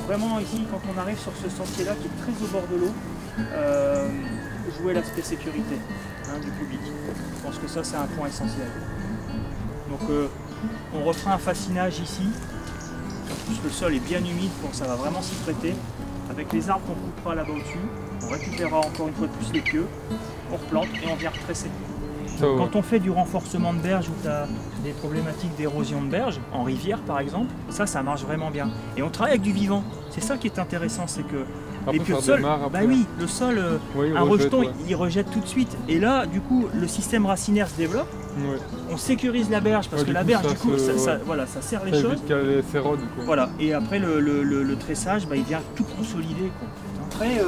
vraiment ici, quand on arrive sur ce sentier-là qui est très au bord de l'eau, jouer l'aspect sécurité du public. Je pense que ça c'est un point essentiel. Donc on refera un fascinage ici. En plus le sol est bien humide, donc ça va vraiment s'y prêter. Avec les arbres qu'on coupera là-bas au-dessus, on récupérera encore une fois de plus les pieux, on replante et on vient retresser. Quand on fait du renforcement de berge où tu as des problématiques d'érosion de berge, en rivière par exemple, ça marche vraiment bien. Et on travaille avec du vivant. C'est ça qui est intéressant, c'est que les pieux de sol, le sol, un rejeton, il rejette tout de suite. Et là, du coup, le système racinaire se développe. Ouais. On sécurise la berge parce que la berge, du coup, ça serre les choses. Voilà. Et après, le tressage, il vient tout consolider, quoi. Après,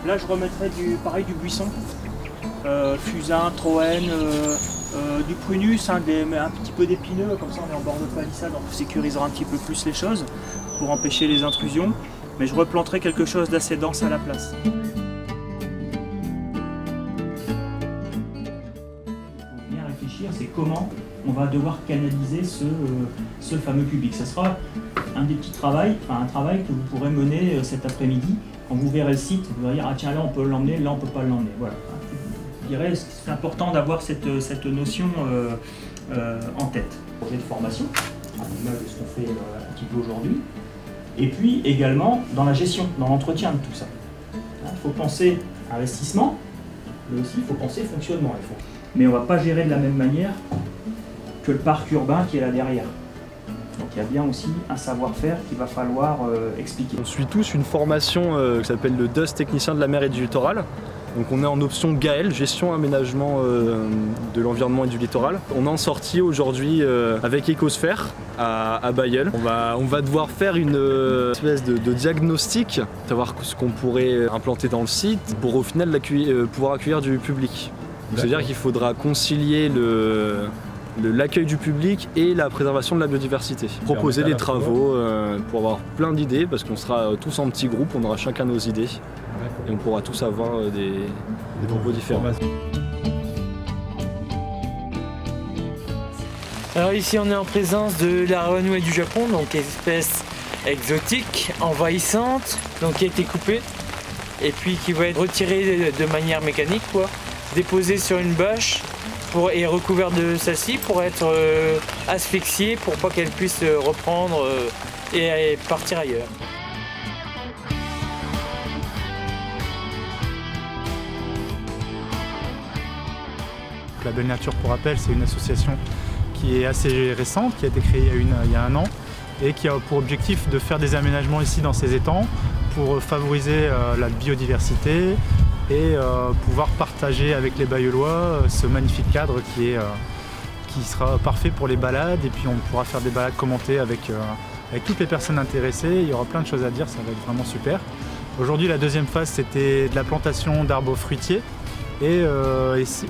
là, je remettrai pareil du buisson. Fusain, troène, du prunus, un petit peu d'épineux, comme ça on est en bord de palissade, on sécurisera un petit peu plus les choses pour empêcher les intrusions, mais je replanterai quelque chose d'assez dense à la place. Il faut bien réfléchir, c'est comment on va devoir canaliser ce fameux public. Ce sera un des petits travails, un travail que vous pourrez mener cet après-midi. Quand vous verrez le site, vous allez dire ah tiens là on peut l'emmener, là on peut pas l'emmener. Voilà. C'est important d'avoir cette notion en tête. Projet de formation, à l'image de ce qu'on fait un petit peu aujourd'hui, et puis également dans la gestion, dans l'entretien de tout ça. Il faut penser investissement, mais aussi il faut penser fonctionnement. Mais on ne va pas gérer de la même manière que le parc urbain qui est là derrière. Donc il y a bien aussi un savoir-faire qu'il va falloir expliquer. On suit tous une formation qui s'appelle le DUS technicien de la mer et du littoral. Donc on est en option GAEL, gestion aménagement de l'environnement et du littoral. On est en sortie aujourd'hui avec Ecosphère à Bailleul. On va devoir faire une espèce de diagnostic, savoir ce qu'on pourrait implanter dans le site pour au final pouvoir accueillir du public. C'est-à-dire qu'il faudra concilier l'accueil du public et la préservation de la biodiversité. Proposer des travaux pour avoir plein d'idées parce qu'on sera tous en petits groupes, on aura chacun nos idées et on pourra tous avoir des propos différents. Alors ici on est en présence de la renouée du Japon, donc espèce exotique, envahissante, donc qui a été coupée et puis qui va être retirée de manière mécanique, déposée sur une bâche et recouverte de sassi pour être asphyxiée pour pas qu'elle puisse reprendre et partir ailleurs. La Belle Nature, pour rappel, c'est une association qui est assez récente, qui a été créée il y a un an et qui a pour objectif de faire des aménagements ici dans ces étangs pour favoriser la biodiversité et pouvoir partager avec les Bailleullois ce magnifique cadre qui sera parfait pour les balades, et puis on pourra faire des balades commentées avec toutes les personnes intéressées. Il y aura plein de choses à dire, ça va être vraiment super. Aujourd'hui, la deuxième phase, c'était de la plantation d'arbres fruitiers. Et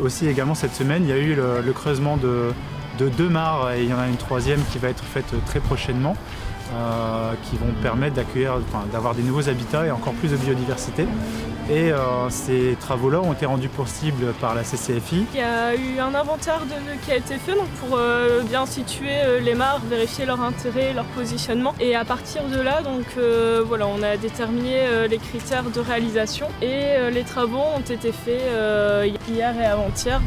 aussi également cette semaine, il y a eu le creusement de 2 mares, et il y en a une troisième qui va être faite très prochainement, qui vont permettre d'avoir des nouveaux habitats et encore plus de biodiversité. Et ces travaux-là ont été rendus possibles par la CCFI. Il y a eu un inventaire de nœuds qui a été fait pour bien situer les mares, vérifier leur intérêt, leur positionnement. Et à partir de là, voilà, on a déterminé les critères de réalisation et les travaux ont été faits hier et avant-hier.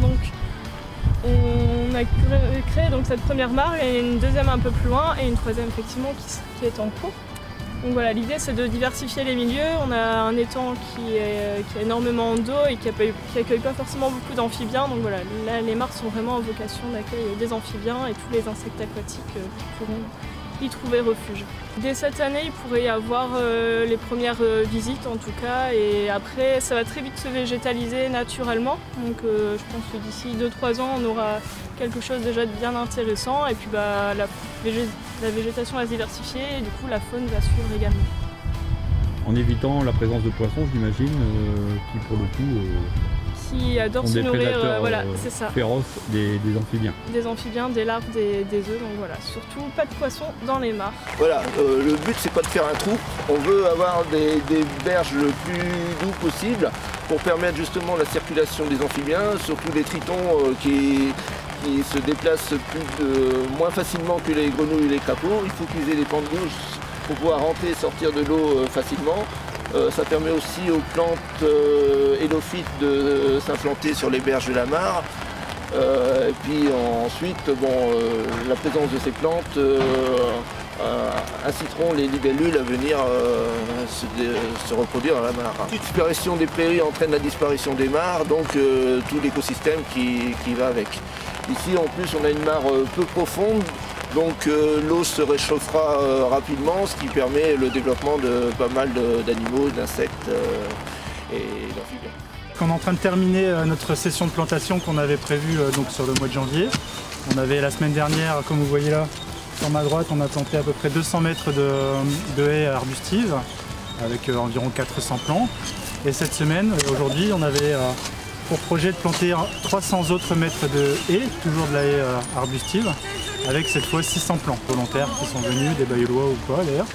On a créé cette première mare et une deuxième un peu plus loin et une troisième effectivement qui est en cours. Donc voilà, l'idée c'est de diversifier les milieux. On a un étang qui a énormément d'eau et qui accueille pas forcément beaucoup d'amphibiens. Donc voilà, là les mares sont vraiment en vocation d'accueil des amphibiens et tous les insectes aquatiques pourront y trouver refuge. Dès cette année, il pourrait y avoir les premières visites en tout cas, et après ça va très vite se végétaliser naturellement. Donc je pense que d'ici 2-3 ans on aura quelque chose déjà de bien intéressant, et puis la végétation va se diversifier et du coup la faune va suivre également. En évitant la présence de poissons, j'imagine, qui pour le coup qui adorent se nourrir voilà, féroces des amphibiens. Des amphibiens, des larves, des œufs, donc voilà, surtout pas de poissons dans les mares. Voilà, le but c'est pas de faire un trou, on veut avoir des berges le plus doux possible pour permettre justement la circulation des amphibiens, surtout des tritons qui se déplacent moins facilement que les grenouilles et les crapauds. Il faut qu'ils aient des pentes douces pour pouvoir rentrer et sortir de l'eau facilement. Ça permet aussi aux plantes hélophytes de s'implanter sur les berges de la mare. Et puis ensuite, la présence de ces plantes inciteront les libellules à venir se reproduire dans la mare. La disparition des prairies entraîne la disparition des mares, donc tout l'écosystème qui va avec. Ici en plus on a une mare peu profonde, donc l'eau se réchauffera rapidement, ce qui permet le développement de pas mal d'animaux, d'insectes et d'amphibiens. On est en train de terminer notre session de plantation qu'on avait prévue donc sur le mois de janvier. On avait la semaine dernière, comme vous voyez là, sur ma droite, on a planté à peu près 200 mètres de haies arbustives avec environ 400 plants. Et cette semaine, aujourd'hui, on avait pour projet de planter 300 autres mètres de haies, toujours de la haie arbustive, avec cette fois 600 plants volontaires qui sont venus, des Bayeullois ou pas d'ailleurs,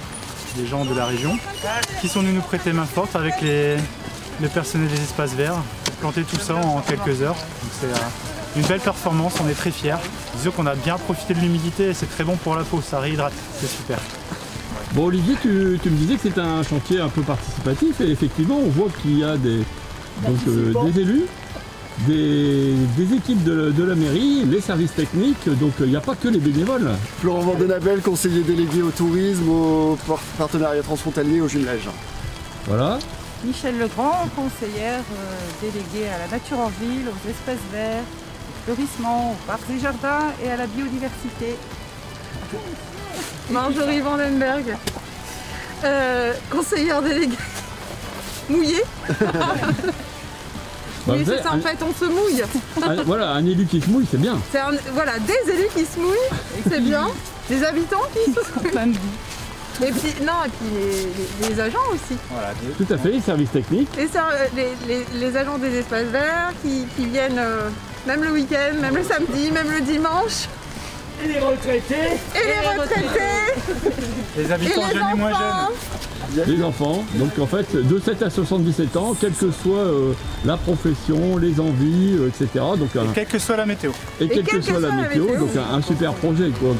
des gens de la région, qui sont venus nous prêter main forte avec le personnel des espaces verts pour planter tout ça en quelques heures. C'est une belle performance, on est très fiers. Disons qu'on a bien profité de l'humidité et c'est très bon pour la peau, ça réhydrate, c'est super. Bon Olivier, tu me disais que c'est un chantier un peu participatif et effectivement on voit qu'il y a des élus, des équipes de la mairie, les services techniques, donc il n'y a pas que les bénévoles. Florent Vandenabel, conseiller délégué au tourisme, au partenariat transfrontalier, au jumelage. Voilà. Michel Legrand, conseillère déléguée à la nature en ville, aux espaces verts, au fleurissement, aux parcs et jardins et à la biodiversité. Marjorie Vandenberg, conseillère déléguée mouillée. Oui, c'est ça, en fait, on se mouille. Voilà, un élu qui se mouille, c'est bien. Voilà, des élus qui se mouillent, c'est bien. Des habitants qui se mouillent. Et puis, les agents aussi. Voilà, tout à fait, les services techniques. Les agents des espaces verts qui viennent même le week-end, même le samedi, même le dimanche. Et les retraités. Les habitants jeunes et moins jeunes. Les enfants, donc en fait de 7 à 77 ans, quelle que soit la profession, les envies, etc. Donc, et quelle que soit la météo. Et quelle que soit la météo, donc un super projet quoi.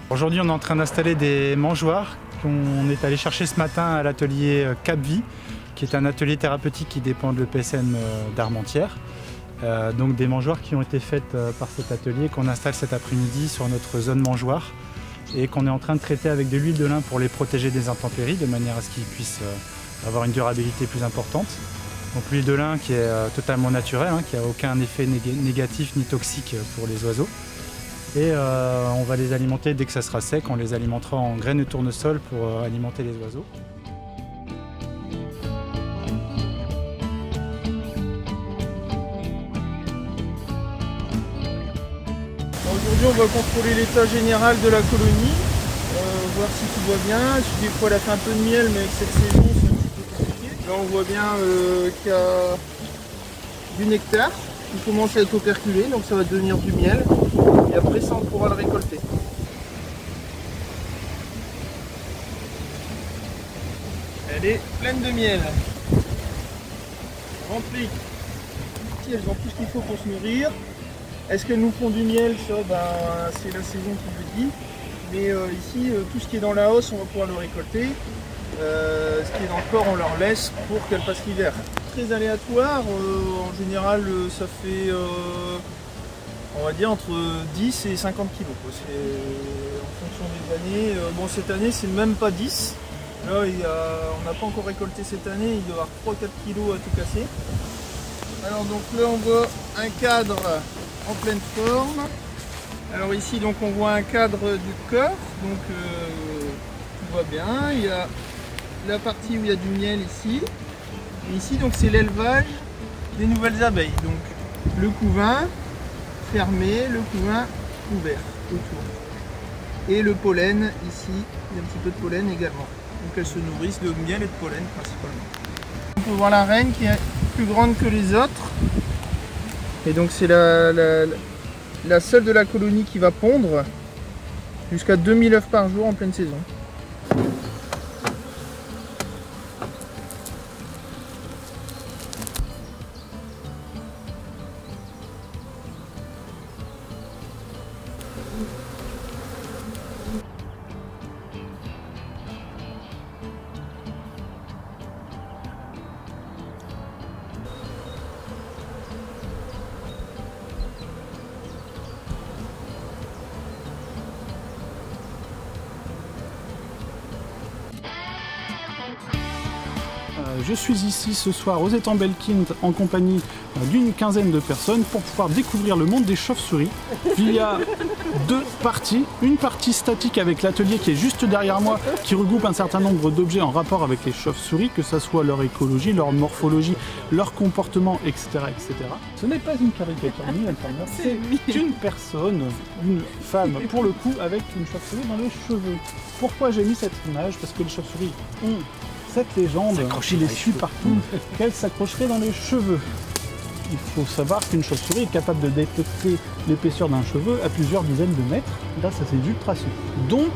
Aujourd'hui, on est en train d'installer des mangeoires qu'on est allé chercher ce matin à l'atelier Cap-Vie, qui est un atelier thérapeutique qui dépend de l'EPSM d'Armentières. Donc des mangeoires qui ont été faites par cet atelier, qu'on installe cet après-midi sur notre zone mangeoire et qu'on est en train de traiter avec de l'huile de lin pour les protéger des intempéries, de manière à ce qu'ils puissent avoir une durabilité plus importante. Donc l'huile de lin qui est totalement naturelle, qui n'a aucun effet négatif ni toxique pour les oiseaux. Et on va les alimenter dès que ça sera sec, on les alimentera en graines de tournesol pour alimenter les oiseaux. Aujourd'hui on va contrôler l'état général de la colonie, voir si tout va bien. Des fois elle a fait un peu de miel, mais avec cette saison c'est un petit peu compliqué. Là on voit bien qu'il y a du nectar qui commence à être operculé, donc ça va devenir du miel. Et après ça on pourra le récolter. Elle est pleine de miel. Remplie. Ici elles ont tout ce qu'il faut pour se nourrir. Est-ce qu'elles nous font du miel? Ça, c'est la saison qui le dit. Mais ici, tout ce qui est dans la hausse, on va pouvoir le récolter. Ce qui est dans le corps, on leur laisse pour qu'elles passent l'hiver. Très aléatoire. En général, ça fait, on va dire, entre 10 et 50 kg. C'est en fonction des années. Bon, cette année, c'est même pas 10. Là, on n'a pas encore récolté cette année. Il doit y avoir 3-4 kg à tout casser. Alors, donc là, on voit un cadre en pleine forme. Alors ici donc on voit un cadre du corps, donc tout va bien. Il y a la partie où il y a du miel ici. Et ici donc c'est l'élevage des nouvelles abeilles. Donc le couvain fermé, le couvain ouvert autour. Et le pollen ici, il y a un petit peu de pollen également. Donc elles se nourrissent de miel et de pollen principalement. On peut voir la reine qui est plus grande que les autres. Et donc c'est la seule de la colonie qui va pondre jusqu'à 2000 œufs par jour en pleine saison. Je suis ici ce soir aux étangs Belkind en compagnie d'une quinzaine de personnes pour pouvoir découvrir le monde des chauves-souris. Il y a deux parties. Une partie statique avec l'atelier qui est juste derrière moi, qui regroupe un certain nombre d'objets en rapport avec les chauves-souris, que ce soit leur écologie, leur morphologie, leur comportement, etc. etc. Ce n'est pas une caricature ni un farmer, c'est une personne, une femme pour le coup, avec une chauve-souris dans les cheveux. Pourquoi j'ai mis cette image? Parce que les chauves-souris ont cette légende qui les suit partout, qu'elles s'accrocheraient dans les cheveux. Il faut savoir qu'une chauve-souris est capable de détecter l'épaisseur d'un cheveu à plusieurs dizaines de mètres grâce à ses ultrasons. Donc,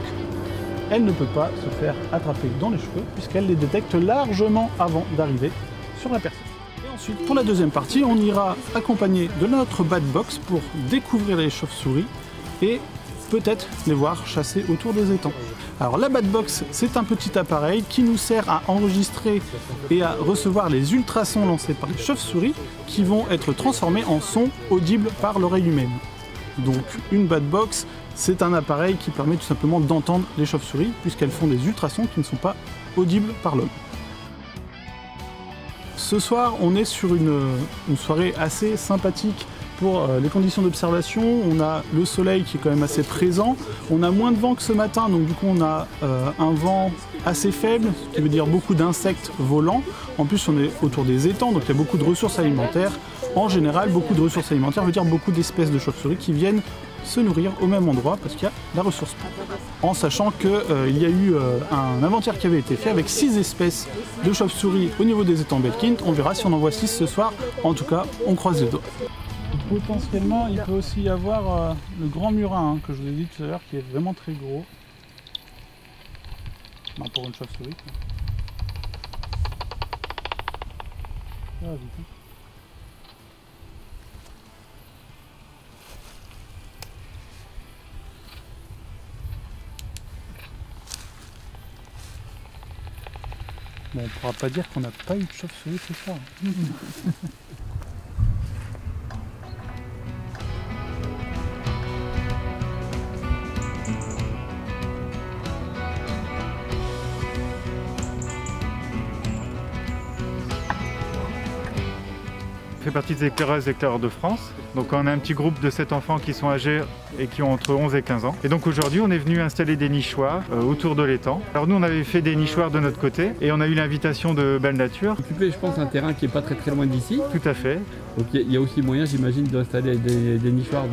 elle ne peut pas se faire attraper dans les cheveux puisqu'elle les détecte largement avant d'arriver sur la personne. Et ensuite, pour la deuxième partie, on ira accompagner de notre Bat Box pour découvrir les chauves-souris et peut-être les voir chasser autour des étangs. Alors la Bat Box, c'est un petit appareil qui nous sert à enregistrer et à recevoir les ultrasons lancés par les chauves-souris qui vont être transformés en sons audibles par l'oreille humaine. Donc une Bat Box, c'est un appareil qui permet tout simplement d'entendre les chauves-souris puisqu'elles font des ultrasons qui ne sont pas audibles par l'homme. Ce soir, on est sur une soirée assez sympathique. Pour les conditions d'observation, on a le soleil qui est quand même assez présent, on a moins de vent que ce matin, donc du coup on a un vent assez faible, ce qui veut dire beaucoup d'insectes volants. En plus on est autour des étangs, donc il y a beaucoup de ressources alimentaires. En général, beaucoup de ressources alimentaires veut dire beaucoup d'espèces de chauves-souris qui viennent se nourrir au même endroit parce qu'il y a la ressource. En sachant qu'il y a eu un inventaire qui avait été fait avec 6 espèces de chauves-souris au niveau des étangs Belkind. On verra si on en voit 6 ce soir, en tout cas on croise les doigts. Potentiellement, il peut aussi y avoir le grand murin que je vous ai dit tout à l'heure qui est vraiment très gros. Non, pour une chauve-souris. Ah, vite. Bon, on ne pourra pas dire qu'on n'a pas eu de chauve-souris ce soir. Je fais partie des éclaireuses et éclaireurs de France. Donc on a un petit groupe de 7 enfants qui sont âgés et qui ont entre 11 et 15 ans. Et donc aujourd'hui on est venu installer des nichoirs autour de l'étang. Alors nous on avait fait des nichoirs de notre côté et on a eu l'invitation de Belle Nature. Occupé je pense un terrain qui est pas très loin d'ici. Tout à fait. Donc il y a aussi moyen j'imagine d'installer des nichoirs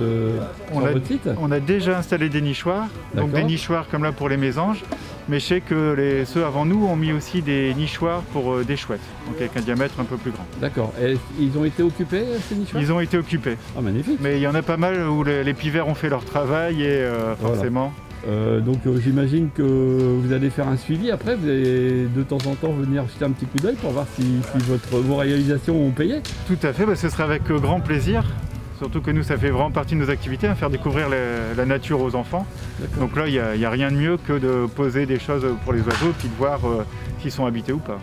sur votre site. On a déjà installé des nichoirs, donc des nichoirs comme là pour les mésanges. Mais je sais que ceux avant nous ont mis aussi des nichoirs pour des chouettes, donc avec un diamètre un peu plus grand. D'accord. Et ils ont été occupés ces nichoirs? Ils ont été occupés. Ah magnifique. Mais il y en a pas mal où les pivers ont fait leur travail et forcément... Donc j'imagine que vous allez faire un suivi après, vous allez de temps en temps venir jeter un petit coup d'œil pour voir si vos réalisations ont payé. Tout à fait, ce sera avec grand plaisir. Surtout que nous, ça fait vraiment partie de nos activités, faire découvrir la nature aux enfants. Donc là, il n'y a rien de mieux que de poser des choses pour les oiseaux et puis de voir s'ils sont habités ou pas.